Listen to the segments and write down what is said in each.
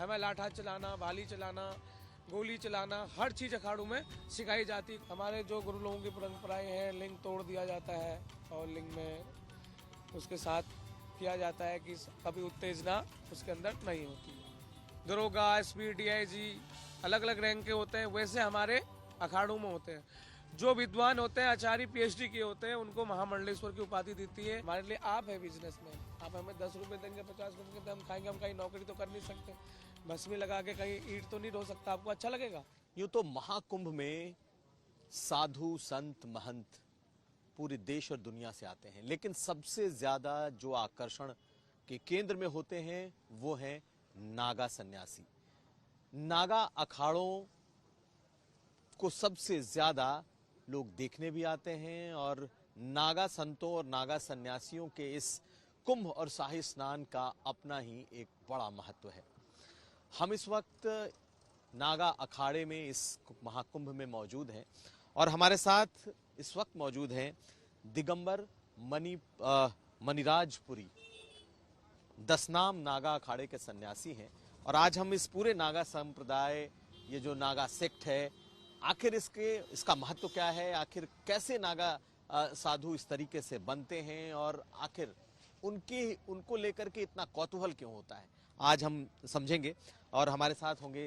हमें लाठा चलाना, भाली चलाना, गोली चलाना, हर चीज़ अखाड़ों में सिखाई जाती। हमारे जो गुरु लोगों की परंपराएं हैं, लिंग तोड़ दिया जाता है और लिंग में उसके साथ किया जाता है कि कभी उत्तेजना उसके अंदर नहीं होती है। दरोगा, एसपी, डीआईजी अलग अलग रैंक के होते हैं, वैसे हमारे अखाड़ों में होते हैं। जो विद्वान होते हैं, आचार्य पीएचडी किए होते हैं, उनको महामंडलेश्वर की उपाधि देती है। हमारे लिए आप है बिजनेसमैन, आप हमें 10 रुपए देंगे, 50 रुपए देंगे, हम खाएंगे। हम कहीं नौकरी तो कर नहीं सकते, भस्मी लगा के कहीं ईंट तो नहीं ढो सकता। आपको अच्छा लगेगा? यूं तो महाकुंभ में साधु संत महंत पूरे देश और दुनिया से आते हैं, लेकिन सबसे ज्यादा जो आकर्षण के केंद्र में होते हैं वो हैं नागा सन्यासी। नागा अखाड़ों को सबसे ज्यादा लोग देखने भी आते हैं और नागा संतों और नागा सन्यासियों के इस कुंभ और शाही स्नान का अपना ही एक बड़ा महत्व है। हम इस वक्त नागा अखाड़े में इस महाकुंभ में मौजूद हैं और हमारे साथ इस वक्त मौजूद हैं दिगंबर मणिराजपुरी, दसनाम नागा अखाड़े के सन्यासी हैं। और आज हम इस पूरे नागा संप्रदाय, ये जो नागा सेक्ट है, आखिर इसका महत्व क्या है, आखिर कैसे नागा साधु इस तरीके से बनते हैं और आखिर उनको लेकर के इतना कौतूहल क्यों होता है, आज हम समझेंगे। और हमारे साथ होंगे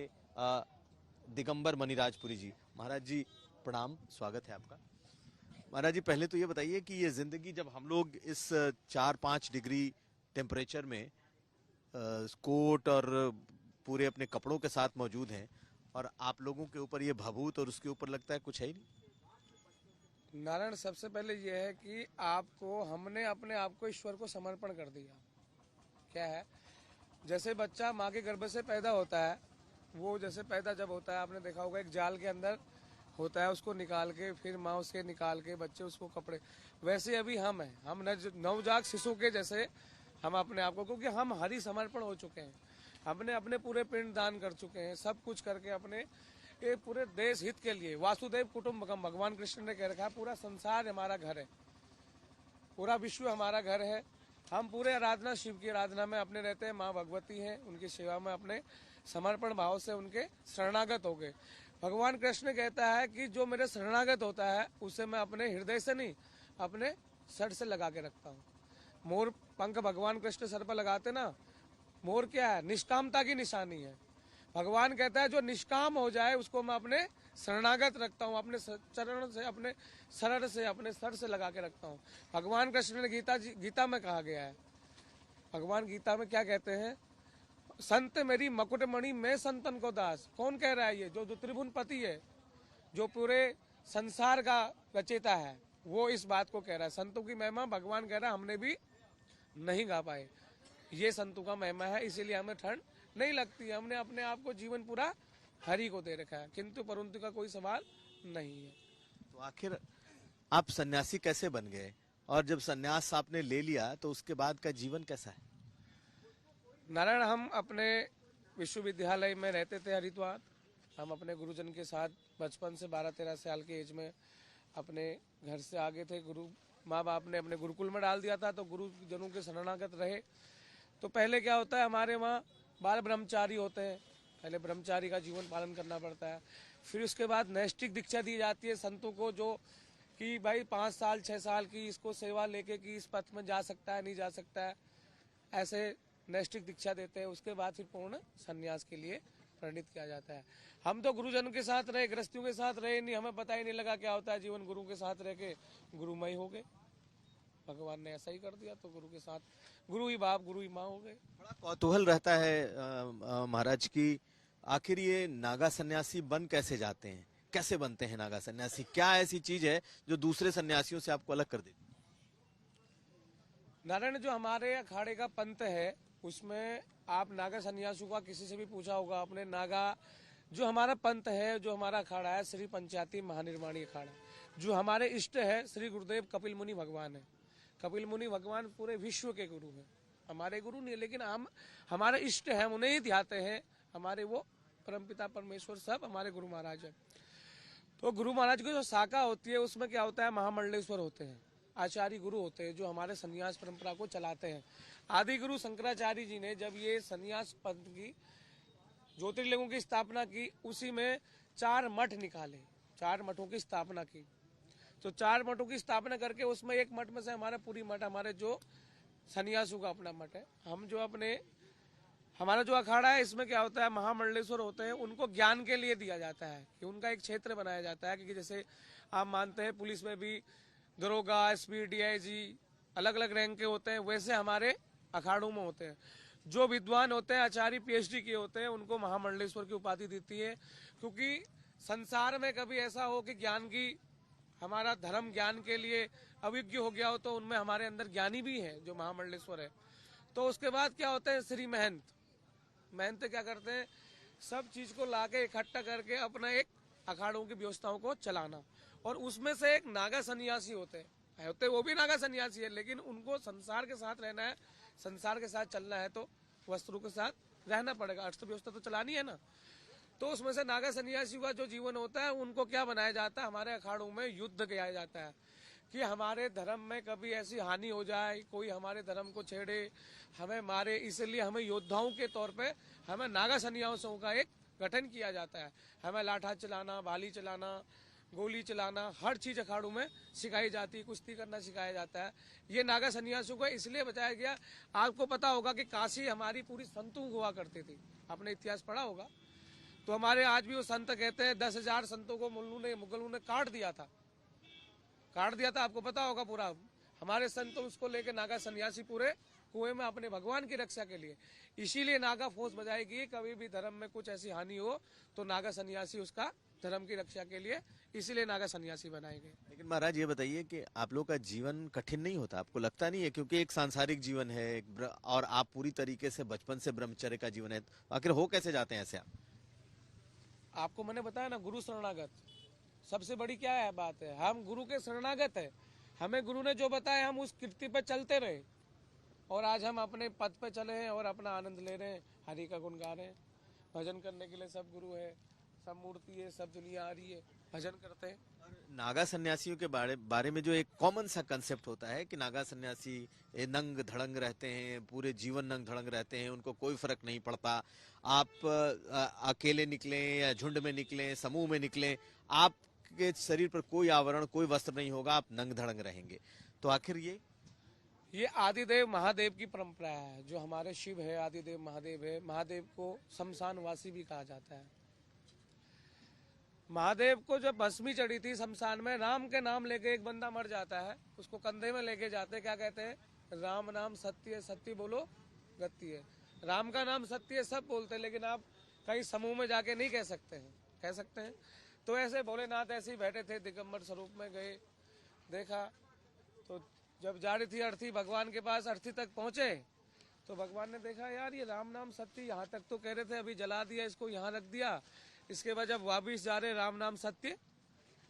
दिगंबर मणिराजपुरी जी। महाराज जी प्रणाम, स्वागत है आपका। महाराज जी पहले तो ये बताइए कि ये जिंदगी, जब हम लोग इस 4-5 डिग्री टेम्परेचर में कोट और पूरे अपने कपड़ों के साथ मौजूद हैं और आप लोगों के ऊपर ये भभूत और उसके ऊपर लगता है कुछ है ही नहीं। नारायण, सबसे पहले यह है कि हमने अपने आप को ईश्वर को समर्पण कर दिया। क्या है, जैसे बच्चा माँ के गर्भ से पैदा होता है, वो जैसे पैदा जब होता है, आपने देखा होगा एक जाल के अंदर होता है, उसको निकाल के फिर माँ उसके निकाल के बच्चे उसको कपड़े, वैसे अभी हम हैं, हम नवजात शिशु के जैसे हम अपने आप को, क्योंकि हम हरि समर्पण हो चुके हैं, हमने अपने पूरे पिंड दान कर चुके हैं, सब कुछ करके अपने ये पूरे देश हित के लिए। वासुदेव कुटुंबकम, भगवान कृष्ण ने कह रखा है, पूरा संसार हमारा घर है, पूरा विश्व हमारा घर है। हम पूरे आराधना, शिव की आराधना में अपने रहते हैं, माँ भगवती हैं, उनकी सेवा में अपने समर्पण भाव से उनके शरणागत हो गए। भगवान कृष्ण कहता है कि जो मेरे शरणागत होता है उसे मैं अपने हृदय से नहीं, अपने सर से लगा के रखता हूँ। मोर पंख भगवान कृष्ण सर पर लगाते ना, मोर क्या है, निष्कामता की निशानी है। भगवान कहता है जो निष्काम हो जाए उसको मैं अपने शरणागत रखता हूँ, अपने चरण से, अपने शरण से, अपने सर से लगा के रखता हूँ। भगवान कृष्ण ने गीता में कहा गया है, भगवान गीता में क्या कहते हैं, संत मेरी मकुटमणि मैं संतन को दास। कौन कह रहा है ये? जो त्रिभुवन पति है, जो पूरे संसार का रचयिता है, वो इस बात को कह रहा है। संतों की महिमा भगवान कह रहा है, हमने भी नहीं गा पाए, ये संतों का महिमा है, इसीलिए हमें ठंड नहीं लगती। हमने अपने आप को जीवन पूरा हरि को दे रखा है, किंतु परंतु का कोई सवाल नहीं है। तो आखिर आप सन्यासी कैसे बन गए, और जब सन्यास आपने ले लिया तो उसके बाद का जीवन कैसा है? नारायण, हम अपने विश्वविद्यालय में रहते थे हरिद्वार। हम अपने गुरुजन के साथ बचपन से 12-13 साल के एज में अपने घर से आगे थे। गुरु माँ बाप ने अपने गुरुकुल में डाल दिया था, तो गुरुजनों के शरणागत रहे। तो पहले क्या होता है, हमारे वहाँ बाल ब्रह्मचारी होते हैं, पहले ब्रह्मचारी का जीवन पालन करना पड़ता है। फिर उसके बाद नैष्ठिक दीक्षा दी जाती है संतों को, जो कि भाई 5 साल 6 साल की इसको सेवा लेके कि इस पथ में जा सकता है, नहीं जा सकता है, ऐसे नैष्ठिक दीक्षा देते हैं। उसके बाद फिर पूर्ण संन्यास के लिए प्रणीत किया जाता है। हम तो गुरुजन के साथ रहे, गृहस्थियों के साथ रहे नहीं, हमें पता ही नहीं लगा क्या होता है जीवन। गुरु के साथ रह के गुरुमय हो गए, भगवान ने ऐसा ही कर दिया, तो गुरु के साथ गुरु ही बाप, गुरु ही माँ हो गए। बड़ा कौतूहल रहता है महाराज की, आखिर ये नागा सन्यासी बन कैसे जाते हैं, कैसे बनते हैं नागा सन्यासी? क्या ऐसी चीज है जो दूसरे सन्यासियों से आपको अलग कर देती? नारायण, जो हमारे अखाड़े का पंथ है उसमें आप नागा सन्यासियों का किसी से भी पूछा होगा अपने नागा, जो हमारा पंथ है, जो हमारा अखाड़ा है, श्री पंचायती महानिर्माणी अखाड़ा, जो हमारे इष्ट है श्री गुरुदेव कपिल मुनि भगवान है। कपिल मुनि भगवान पूरे विश्व के गुरु हैं, हमारे गुरु नहीं, लेकिन हम हमारे इष्ट हैं, उन्हें ही ध्याते हैं। हमारे वो परमपिता परमेश्वर सब हमारे गुरु महाराज है। तो गुरु महाराज की जो शाखा होती है उसमें क्या होता है, महामंडलेश्वर होते हैं, आचार्य गुरु होते हैं, जो हमारे संन्यास परंपरा को चलाते हैं। आदि गुरु शंकराचार्य जी ने जब ये संन्यास पंथ की ज्योतिर्लिंगों की स्थापना की, उसी में 4 मठ निकाले, 4 मठों की स्थापना की। तो 4 मठों की स्थापना करके उसमें एक मठ में से हमारा पूरी मठ, हमारे जो सन्यासू का अपना मठ है, हम जो अपने हमारा जो अखाड़ा है इसमें क्या होता है, महामंडलेश्वर होते हैं, उनको ज्ञान के लिए दिया जाता है कि उनका एक क्षेत्र बनाया जाता है कि जैसे आप मानते हैं पुलिस में भी दरोगा, एसपी, डीआईजी अलग अलग रैंक के होते हैं, वैसे हमारे अखाड़ों में होते हैं। जो विद्वान होते हैं, आचार्य पीएचडी किए होते हैं, उनको महामंडलेश्वर की उपाधि देती है। क्योंकि संसार में कभी ऐसा हो कि ज्ञान की, हमारा धर्म ज्ञान के लिए अविज्ञ हो गया हो, तो उनमें हमारे अंदर ज्ञानी भी है जो महामंडलेश्वर है। तो उसके बाद क्या होते हैं, श्री महंत महंत क्या करते हैं, सब चीज को लाके इकट्ठा करके अपना एक अखाड़ों की व्यवस्थाओं को चलाना। और उसमें से एक नागा सन्यासी होते हैं, वो भी नागा सन्यासी है, लेकिन उनको संसार के साथ रहना है, संसार के साथ चलना है, तो वस्त्रों के साथ रहना पड़ेगा, अर्थव्यवस्था तो चलानी है ना। तो उसमें से नागा सन्यासी का जो जीवन होता है, उनको क्या बनाया जाता है, हमारे अखाड़ों में युद्ध किया जाता है कि हमारे धर्म में कभी ऐसी हानि हो जाए, कोई हमारे धर्म को छेड़े, हमें मारे, इसलिए हमें योद्धाओं के तौर पे हमें नागा सन्यासियों का एक गठन किया जाता है। हमें लाठा चलाना, भाली चलाना, गोली चलाना, हर चीज अखाड़ों में सिखाई जाती है, कुश्ती करना सिखाया जाता है। ये नागा सन्यासियों को इसलिए बताया गया। आपको पता होगा कि काशी हमारी पूरी संतों हुआ करती थी, आपने इतिहास पढ़ा होगा। तो हमारे आज भी वो संत कहते हैं 10,000 संतों को मुगलों ने काट दिया था, आपको पता होगा पूरा। हमारे संत उसको लेके नागा सन्यासी पूरे कुएं में अपने भगवान की रक्षा के लिए, इसीलिए नागा फौज बजाएगी। कभी भी धर्म में कुछ ऐसी हानि हो तो नागा सन्यासी उसका धर्म की रक्षा के लिए, इसीलिए नागा सन्यासी बनाए गए। लेकिन महाराज ये बताइए कि आप लोग का जीवन कठिन नहीं होता, आपको लगता नहीं है? क्योंकि एक सांसारिक जीवन है, और आप पूरी तरीके से बचपन से ब्रह्मचर्य का जीवन है, तो आखिर हो कैसे जाते हैं ऐसे आप? आपको मैंने बताया ना, गुरु शरणागत सबसे बड़ी क्या है बात है, हम गुरु के शरणागत है। हमें गुरु ने जो बताया हम उस कीर्ति पे चलते रहे, और आज हम अपने पद पे चले हैं और अपना आनंद ले रहे हैं, हरि का गुण गा रहे हैं। भजन करने के लिए सब गुरु है, सब मूर्ति है, सब दुनिया आ रही है, भजन करते हैं। नागा सन्यासियों के बारे में जो एक कॉमन सा कंसेप्ट होता है कि नागा सन्यासी नंग धड़ंग रहते हैं, पूरे जीवन नंग धड़ंग रहते हैं, उनको कोई फर्क नहीं पड़ता। आप अकेले निकलें या झुंड में निकलें, समूह में निकलें, आपके शरीर पर कोई आवरण, कोई वस्त्र नहीं होगा, आप नंग धड़ंग रहेंगे। तो आखिर ये आदिदेव महादेव की परंपरा है। जो हमारे शिव है, आदिदेव महादेव है। महादेव को शमशानवासी भी कहा जाता है। महादेव को जब भस्मी चढ़ी थी शमशान में, राम के नाम लेके एक बंदा मर जाता है, उसको कंधे में लेके जाते, क्या कहते हैं, राम नाम सत्य है, सत्य बोलो गति है। राम का नाम सत्य है, सब बोलते हैं, लेकिन आप कहीं समूह में जाके नहीं कह सकते हैं, कह सकते हैं। तो ऐसे भोलेनाथ ऐसे ही बैठे थे, दिगंबर स्वरूप में गए, देखा तो जब जा रही थी अर्थी भगवान के पास, अर्थी तक पहुंचे तो भगवान ने देखा, यार ये राम नाम सत्य यहाँ तक तो कह रहे थे, अभी जला दिया, इसको यहाँ रख दिया। इसके बाद जब वापिस जा रहे राम नाम सत्य,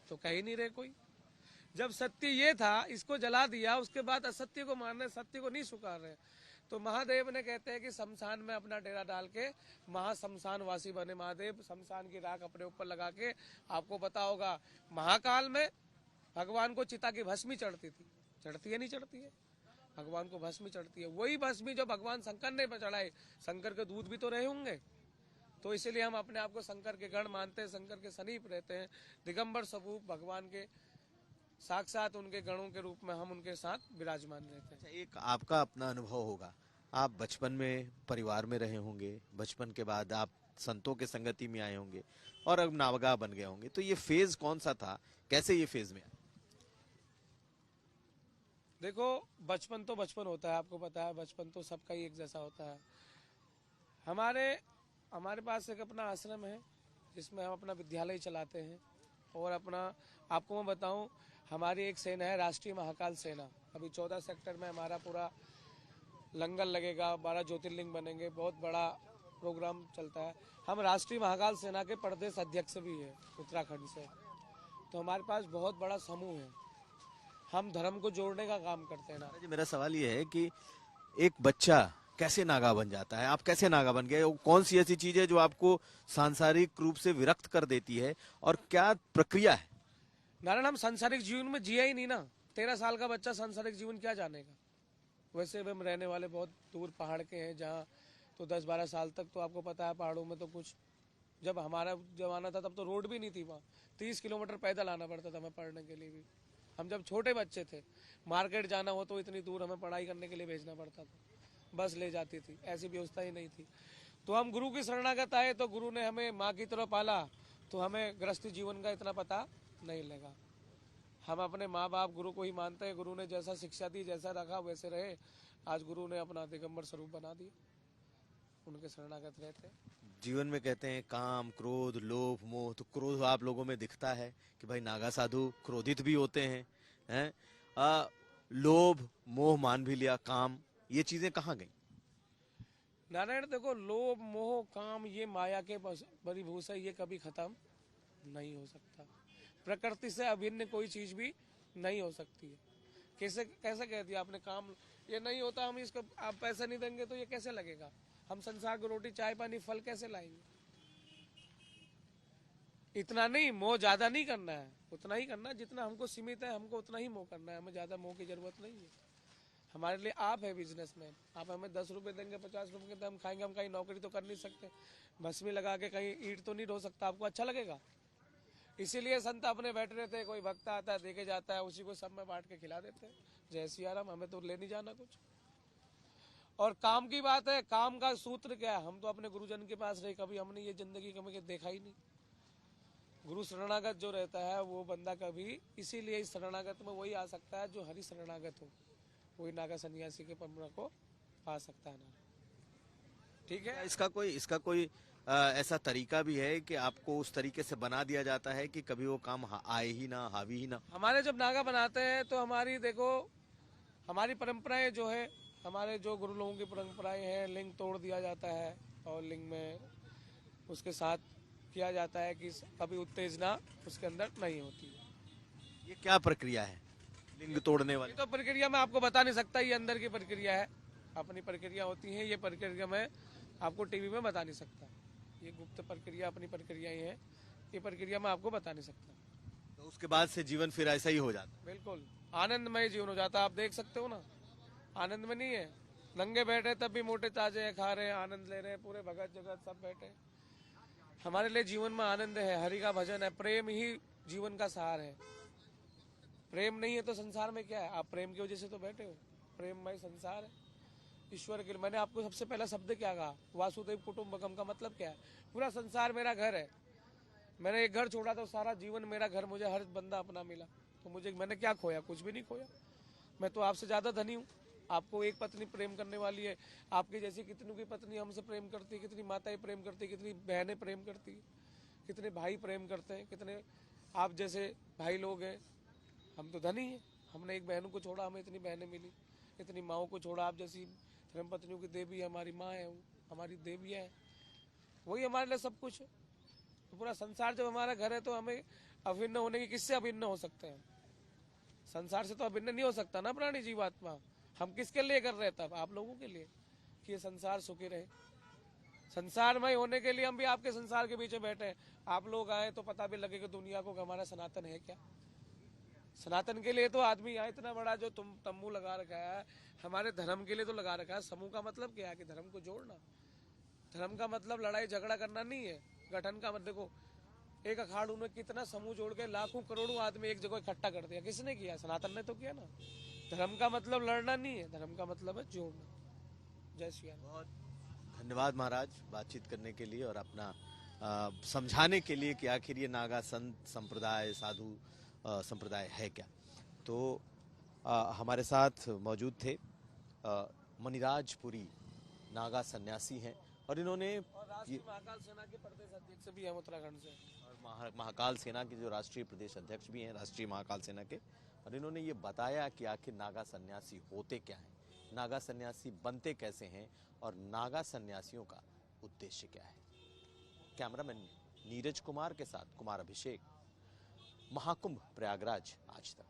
तो कह ही नहीं रहे कोई। जब सत्य ये था, इसको जला दिया, उसके बाद असत्य को मान रहे, सत्य को नहीं स्वीकार रहे। तो महादेव ने कहते हैं कि शमशान में अपना डेरा डाल के महाशमशान वासी बने महादेव, शमशान की राख अपने ऊपर लगा के। आपको पता होगा महाकाल में भगवान को चिता की भस्मी चढ़ती थी, चढ़ती है नहीं चढ़ती है, भगवान को भस्मी चढ़ती है। वही भस्मी जो भगवान शंकर ने चढ़ाई, शंकर के दूध भी तो रहे होंगे, तो इसीलिए हम अपने आप को शंकर के गण मानते हैं, शंकर के समीप रहते हैं। दिगंबर स्वरूप भगवान के साक्षात उनके गणों के रूप में हम उनके साथ विराजमान रहते हैं। एक आपका अपना अनुभव होगा, आप बचपन में परिवार में रहे होंगे, बचपन के बाद आप संतों के संगति में आए होंगे और अब नागा बन गए होंगे, तो ये फेज कौन सा था, कैसे ये फेज में आया? देखो, बचपन तो बचपन होता है, आपको पता है, बचपन तो सबका ही एक जैसा होता है। हमारे पास एक अपना आश्रम है जिसमें हम अपना विद्यालय चलाते हैं, और अपना आपको मैं बताऊं, हमारी एक सेना है, राष्ट्रीय महाकाल सेना। अभी 14 सेक्टर में हमारा पूरा लंगर लगेगा, 12 ज्योतिर्लिंग बनेंगे, बहुत बड़ा प्रोग्राम चलता है। हम राष्ट्रीय महाकाल सेना के प्रदेश अध्यक्ष भी है उत्तराखंड से, तो हमारे पास बहुत बड़ा समूह है, हम धर्म को जोड़ने का काम करते हैं ना। मेरा सवाल ये है कि एक बच्चा कैसे नागा बन जाता है, आप कैसे नागा बन गए, कौन सी ऐसी चीज है जो आपको सांसारिक रूप से विरक्त कर देती है, और क्या प्रक्रिया है? नारायण, हम सांसारिक जीवन में जिया ही नहीं ना। 13 साल का बच्चा सांसारिक जीवन क्या जानेगा। वैसे भी हम रहने वाले बहुत दूर पहाड़ के हैं, जहाँ तो 10-12 साल तक तो आपको पता है पहाड़ों में तो कुछ, जब हमारा जमाना था तब तो रोड भी नहीं थी वहाँ, 30 किलोमीटर पैदल आना पड़ता था हमें पढ़ने के लिए भी। हम जब छोटे बच्चे थे, मार्केट जाना हो तो इतनी दूर हमें पढ़ाई करने के लिए भेजना पड़ता था, बस ले जाती थी, ऐसी व्यवस्था ही नहीं थी। तो हम गुरु की शरणागत आए तो गुरु ने हमें माँ की तरह पाला, तो हमें गृहस्थी जीवन का इतना पता नहीं लगा। हम अपने माँ बाप गुरु को ही मानते हैं, गुरु ने जैसा शिक्षा दी, जैसा रखा वैसे रहे। आज गुरु ने अपना दिगंबर स्वरूप बना दिया, उनके शरणागत रहते हैं। जीवन में कहते हैं काम, क्रोध, लोभ, मोह, तो क्रोध आप लोगों में दिखता है कि भाई नागा साधु क्रोधित भी होते हैं। लोभ, मोह मान भी लिया, काम, ये चीजें कहाँ गई? नारायण देखो, लोभ मोह काम ये माया के परिभूष है, ये कभी खत्म नहीं हो सकता। प्रकृति से अभिन्न कोई चीज भी नहीं हो सकती है। कैसे कैसे कह दिया आपने, काम ये नहीं होता, हम इसको आप पैसे नहीं देंगे तो ये कैसे लगेगा? हम संसार को रोटी चाय पानी फल कैसे लाएंगे? इतना नहीं, मोह ज्यादा नहीं करना है, उतना ही करना जितना हमको सीमित है, हमको उतना ही मोह करना है, हमें ज्यादा मोह की जरूरत नहीं है। हमारे लिए आप है बिजनेसमैन, आप हमें 10 रुपए देंगे, 50 रुपए के हम खाएंगे, हम कहीं नौकरी तो कर नहीं सकते, भस्मी लगा के कहीं ईंट तो नहीं ढो सकता, आपको अच्छा लगेगा? इसीलिए संत अपने बैठे रहते हैं, कोई भक्त आता है देके जाता है, उसी को सब में बांट के खिला देते हैं, जय सिया राम, हमें तो ले नहीं जाना कुछ। और काम की बात है, काम का सूत्र क्या है? हम तो अपने गुरुजन के पास रहे, कभी हमने ये जिंदगी कभी देखा ही नहीं। गुरु शरणागत जो रहता है वो बंदा कभी, इसीलिए इस शरणागत में वही आ सकता है जो हरि शरणागत हो, वही नागा सन्यासी के परमा को पा सकता है ना। ठीक है, इसका कोई ऐसा तरीका भी है कि आपको उस तरीके से बना दिया जाता है कि कभी वो काम आए ही ना, हावी ही ना? हमारे जब नागा बनाते हैं तो हमारी देखो, हमारी परंपराएं जो है, हमारे जो गुरु लोगों की परंपराएं हैं, लिंग तोड़ दिया जाता है और लिंग में उसके साथ किया जाता है कि कभी उत्तेजना उसके अंदर नहीं होती है। ये क्या प्रक्रिया है लिंग तोड़ने वाली? ये तो प्रक्रिया मैं आपको बता नहीं सकता, ये अंदर की प्रक्रिया है, अपनी प्रक्रिया होती है, ये प्रक्रिया मैं आपको टीवी में बता नहीं सकता, ये गुप्त प्रक्रिया अपनी प्रक्रियाएं हैं, ये प्रक्रिया मैं आपको बता नहीं सकता। तो उसके बाद से जीवन फिर ऐसा ही हो जाता है? बिल्कुल आनंदमय जीवन हो जाता है, आप देख सकते हो ना, आनंद में नहीं है, नंगे बैठे तब भी मोटे ताजे खा रहे हैं, आनंद ले रहे हैं, पूरे भगत जगत सब बैठे। हमारे लिए जीवन में आनंद है, हरि का भजन है, प्रेम ही जीवन का सार है। प्रेम नहीं है तो संसार में क्या है? आप प्रेम की वजह से तो बैठे हो, प्रेममय संसार है ईश्वर के लिए। मैंने आपको सबसे पहला शब्द क्या कहा, वासुदेव कुटुंबकम का मतलब क्या है? पूरा संसार मेरा घर है, मैंने एक घर छोड़ा तो सारा जीवन मेरा घर, मुझे हर बंदा अपना मिला, तो मुझे मैंने क्या खोया? कुछ भी नहीं खोया, मैं तो आपसे ज्यादा धनी हूँ। आपको एक पत्नी प्रेम करने वाली है, आपकी जैसी कितनों की पत्नी हमसे प्रेम करती है, कितनी माताएं प्रेम करती है, कितनी बहनें प्रेम करती है, कितने भाई प्रेम करते हैं, कितने आप जैसे भाई लोग हैं। हम तो धनी हैं, हमने एक बहनों को छोड़ा, हमें इतनी बहनें मिली, इतनी माओं को छोड़ा, आप जैसी धर्म पत्नियों की देवी हमारी माँ है, हमारी देवियाँ है, वही हमारे लिए सब कुछ है। तो पूरा संसार जब हमारा घर है तो हमें अभिन्न होने की, किससे अभिन्न हो सकते हैं? संसार से तो अभिन्न नहीं हो सकता ना प्राणी जीवात्मा। हम किसके लिए कर रहे हैं तब? आप लोगों के लिए, कि ये संसार सुखी रहे। संसारमय होने के लिए हम भी आपके संसार के बीच में बैठे हैं, आप लोग आए तो पता भी लगे कि दुनिया को हमारा सनातन है क्या। सनातन के लिए तो आदमी यहाँ इतना बड़ा जो तुम तंबू लगा रखा है, हमारे धर्म के लिए तो लगा रखा है। समूह का मतलब क्या है? कि धर्म को जोड़ना। धर्म का मतलब लड़ाई झगड़ा करना नहीं है। गठन का मतलब, देखो एक अखाड़ में कितना समूह जोड़ के लाखों करोड़ों आदमी एक जगह इकट्ठा कर दिया, किसने किया? सनातन ने तो किया ना। धर्म का मतलब लड़ना नहीं है, धर्म का मतलब है जोड़ना। जय श्री राम। बहुत धन्यवाद महाराज बातचीत करने के लिए और अपना समझाने के लिए कि आखिर ये नागा संत संप्रदाय, साधु संप्रदाय है क्या। तो हमारे साथ मौजूद थे मणिराजपुरी नागा सन्यासी हैं और इन्होंने राष्ट्रीय महाकाल सेना के प्रदेश अध्यक्ष भी हैं उत्तराखंड से, और महाकाल सेना के जो राष्ट्रीय प्रदेश अध्यक्ष भी हैं राष्ट्रीय महाकाल सेना के, और इन्होंने ये बताया कि आखिर नागा सन्यासी होते क्या हैं, नागा सन्यासी बनते कैसे हैं और नागा सन्यासियों का उद्देश्य क्या है। कैमरामैन नीरज कुमार के साथ कुमार अभिषेक, महाकुंभ प्रयागराज आज तक।